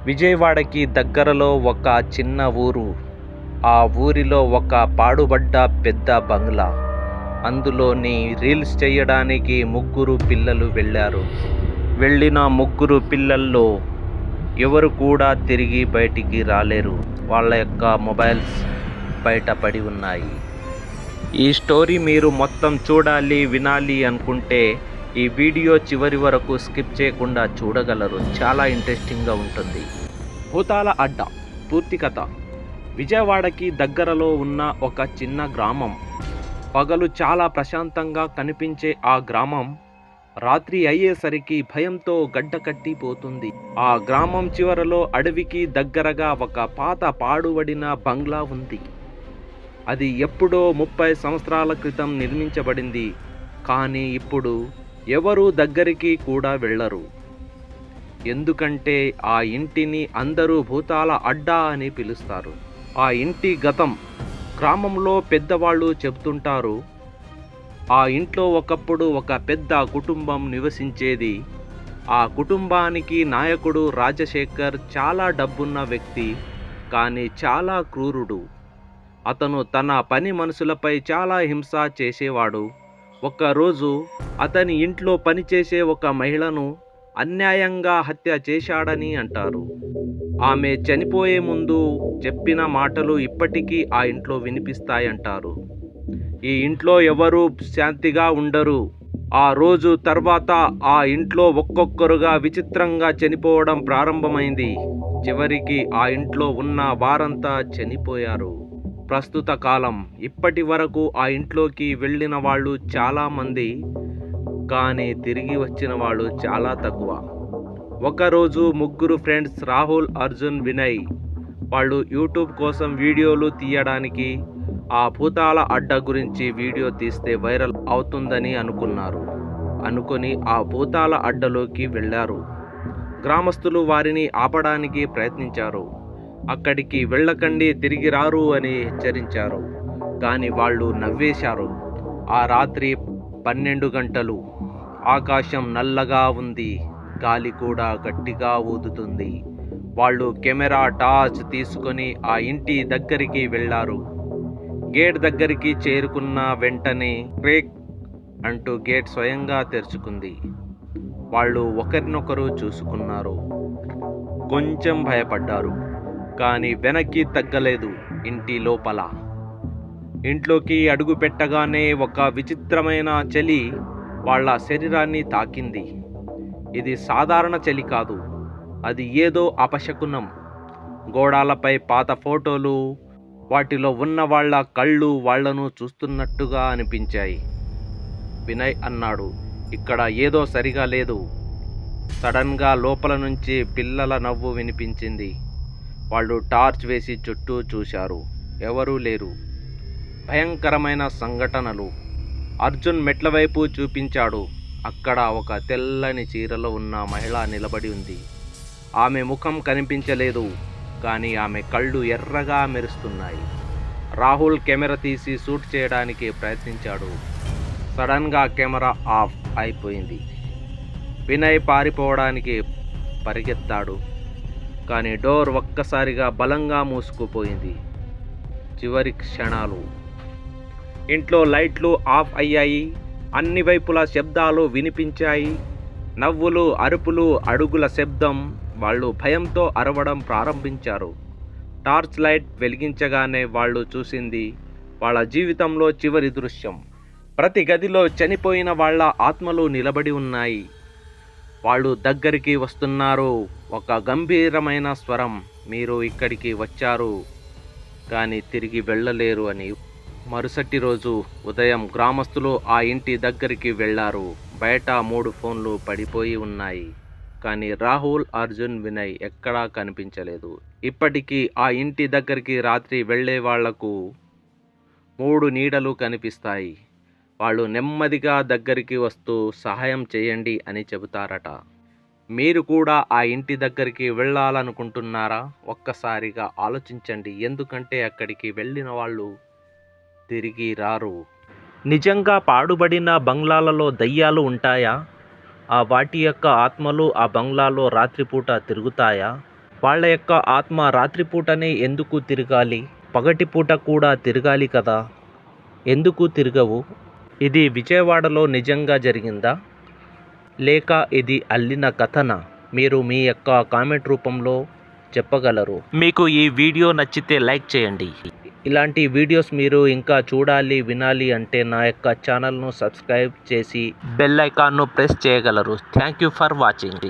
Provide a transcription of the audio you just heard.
విజయవాడకి దగ్గరలో ఒక చిన్న ఊరు. ఆ ఊరిలో ఒక పాడుబడ్డ పెద్ద బంగ్లా. అందులోని రీల్స్ చేయడానికి ముగ్గురు పిల్లలు వెళ్ళారు. వెళ్ళిన ముగ్గురు పిల్లల్లో ఎవరు కూడా తిరిగి బయటికి రాలేరు. వాళ్ళ యొక్క మొబైల్స్ బయటపడి ఉన్నాయి. ఈ స్టోరీ మీరు మొత్తం చూడాలి, వినాలి అనుకుంటే ఈ వీడియో చివరి వరకు స్కిప్ చేయకుండా చూడగలరు. చాలా ఇంట్రెస్టింగ్గా ఉంటుంది. భూతాల అడ్డ పూర్తి కథ. విజయవాడకి దగ్గరలో ఉన్న ఒక చిన్న గ్రామం. పగలు చాలా ప్రశాంతంగా కనిపించే ఆ గ్రామం రాత్రి అయ్యేసరికి భయంతో గడ్డకట్టిపోతుంది. ఆ గ్రామం చివరలో అడవికి దగ్గరగా ఒక పాత పాడుబడిన బంగ్లా ఉంది. అది ఎప్పుడో 30 సంవత్సరాల క్రితం నిర్మించబడింది. కానీ ఇప్పుడు ఎవరూ దగ్గరికి కూడా వెళ్ళరు. ఎందుకంటే ఆ ఇంటిని అందరూ భూతాల అడ్డా అని పిలుస్తారు. ఆ ఇంటి గతం గ్రామంలో పెద్దవాళ్ళు చెబుతుంటారు. ఆ ఇంట్లో ఒకప్పుడు ఒక పెద్ద కుటుంబం నివసించేది. ఆ కుటుంబానికి నాయకుడు రాజశేఖర్ చాలా డబ్బున్న వ్యక్తి, కానీ చాలా క్రూరుడు. అతను తన పని మనుషులపై చాలా హింస చేసేవాడు. ఒక్కరోజు అతని ఇంట్లో పనిచేసే ఒక మహిళను అన్యాయంగా హత్య చేశాడని అంటారు. ఆమె చనిపోయే ముందు చెప్పిన మాటలు ఇప్పటికీ ఆ ఇంట్లో వినిపిస్తాయంటారు. ఈ ఇంట్లో ఎవరూ శాంతిగా ఉండరు. ఆ రోజు తర్వాత ఆ ఇంట్లో ఒక్కొక్కరుగా విచిత్రంగా చనిపోవడం ప్రారంభమైంది. చివరికి ఆ ఇంట్లో ఉన్న వారంతా చనిపోయారు. ప్రస్తుత కాలం. ఇప్పటి వరకు ఆ ఇంట్లోకి వెళ్ళిన వాళ్ళు చాలామంది, కానీ తిరిగి వచ్చిన వాళ్ళు చాలా తక్కువ. ఒకరోజు ముగ్గురు ఫ్రెండ్స్ రాహుల్, అర్జున్, వినయ్ వాళ్ళు యూట్యూబ్ కోసం వీడియోలు తీయడానికి ఆ భూతాల అడ్డ గురించి వీడియో తీస్తే వైరల్ అవుతుందని అనుకొని ఆ భూతాల అడ్డలోకి వెళ్ళారు. గ్రామస్తులు వారిని ఆపడానికి ప్రయత్నించారు. అక్కడికి వెళ్ళకండి, తిరిగి రారు అని హెచ్చరించారు. కానీ వాళ్ళు నవ్వేశారు. ఆ రాత్రి 12 గంటలు. ఆకాశం నల్లగా ఉంది. గాలి కూడా గట్టిగా ఊదుతుంది. వాళ్ళు కెమెరా, టార్చ్ తీసుకొని ఆ ఇంటి దగ్గరికి వెళ్ళారు. గేట్ దగ్గరికి చేరుకున్న వెంటనే క్రేక్ అంటూ గేట్ స్వయంగా తెరుచుకుంది. వాళ్ళు ఒకరినొకరు చూసుకున్నారు. కొంచెం భయపడ్డారు, కానీ వెనక్కి తగ్గలేదు. ఇంటి లోపల ఇంట్లోకి అడుగు పెట్టగానే ఒక విచిత్రమైన చలి వాళ్ళ శరీరాన్ని తాకింది. ఇది సాధారణ చలి కాదు, అది ఏదో అపశకునం. గోడాలపై పాత ఫోటోలు, వాటిలో ఉన్న వాళ్ళ కళ్ళు వాళ్లను చూస్తున్నట్టుగా అనిపించాయి. వినయ్ అన్నాడు, ఇక్కడ ఏదో సరిగా లేదు. సడన్గా లోపల నుంచి పిల్లల నవ్వు వినిపించింది. వాళ్ళు టార్చ్ వేసి చుట్టూ చూశారు. ఎవరూ లేరు. భయంకరమైన సంఘటనలు. అర్జున్ మెట్ల వైపు చూపించాడు. అక్కడ ఒక తెల్లని చీరలో ఉన్న మహిళ నిలబడి ఉంది. ఆమె ముఖం కనిపించలేదు, కానీ ఆమె కళ్ళు ఎర్రగా మెరుస్తున్నాయి. రాహుల్ కెమెరా తీసి షూట్ చేయడానికి ప్రయత్నించాడు. సడన్గా కెమెరా ఆఫ్ అయిపోయింది. వినయ్ పారిపోవడానికి పరిగెత్తాడు, కానీ డోర్ ఒక్కసారిగా బలంగా మూసుకుపోయింది. చివరి క్షణాలు. ఇంట్లో లైట్లు ఆఫ్ అయ్యాయి. అన్ని వైపులా శబ్దాలు వినిపించాయి. నవ్వులు, అరుపులు, అడుగుల శబ్దం. వాళ్ళు భయంతో అరవడం ప్రారంభించారు. టార్చ్ లైట్ వెలిగించగానే వాళ్ళు చూసింది వాళ్ళ జీవితంలో చివరి దృశ్యం. ప్రతి గదిలో చనిపోయిన వాళ్ళ ఆత్మలు నిలబడి ఉన్నాయి. వాళ్ళు దగ్గరికి వస్తున్నారు. ఒక గంభీరమైన స్వరం, మీరు ఇక్కడికి వచ్చారు, కానీ తిరిగి వెళ్ళలేరు అని. మరుసటి రోజు ఉదయం గ్రామస్తులు ఆ ఇంటి దగ్గరికి వెళ్ళారు. బయట 3 ఫోన్లు పడిపోయి ఉన్నాయి, కానీ రాహుల్, అర్జున్, వినయ్ ఎక్కడా కనిపించలేదు. ఇప్పటికీ ఆ ఇంటి దగ్గరికి రాత్రి వెళ్ళే వాళ్లకు 3 నీడలు కనిపిస్తాయి. వాళ్ళు నెమ్మదిగా దగ్గరికి వస్తూ సహాయం చేయండి అని చెబుతారట. మీరు కూడా ఆ ఇంటి దగ్గరికి వెళ్ళాలనుకుంటున్నారా? ఒక్కసారిగా ఆలోచించండి, ఎందుకంటే అక్కడికి వెళ్ళిన వాళ్ళు తిరిగి రారు. నిజంగా పాడుబడిన బంగ్లాలలో దయ్యాలు ఉంటాయా? వాటి యొక్క ఆత్మలు ఆ బంగ్లాలో రాత్రిపూట తిరుగుతాయా? వాళ్ళ యొక్క ఆత్మ రాత్రిపూటనే ఎందుకు తిరగాలి? పగటిపూట కూడా తిరగాలి కదా, ఎందుకు తిరగవు? ఇది విజయవాడలో నిజంగా జరిగిందా, లేక ఇది అల్లిన కథనా? మీరు మీ యొక్క కామెంట్ రూపంలో చెప్పగలరు. మీకు ఈ వీడియో నచ్చితే లైక్ చేయండి. ఇలాంటి వీడియోస్ మీరు ఇంకా చూడాలి, వినాలి అంటే నా యొక్క ఛానల్ను సబ్స్క్రైబ్ చేసి బెల్ ఐకాన్ను ప్రెస్ చేయగలరు. Thank you for watching.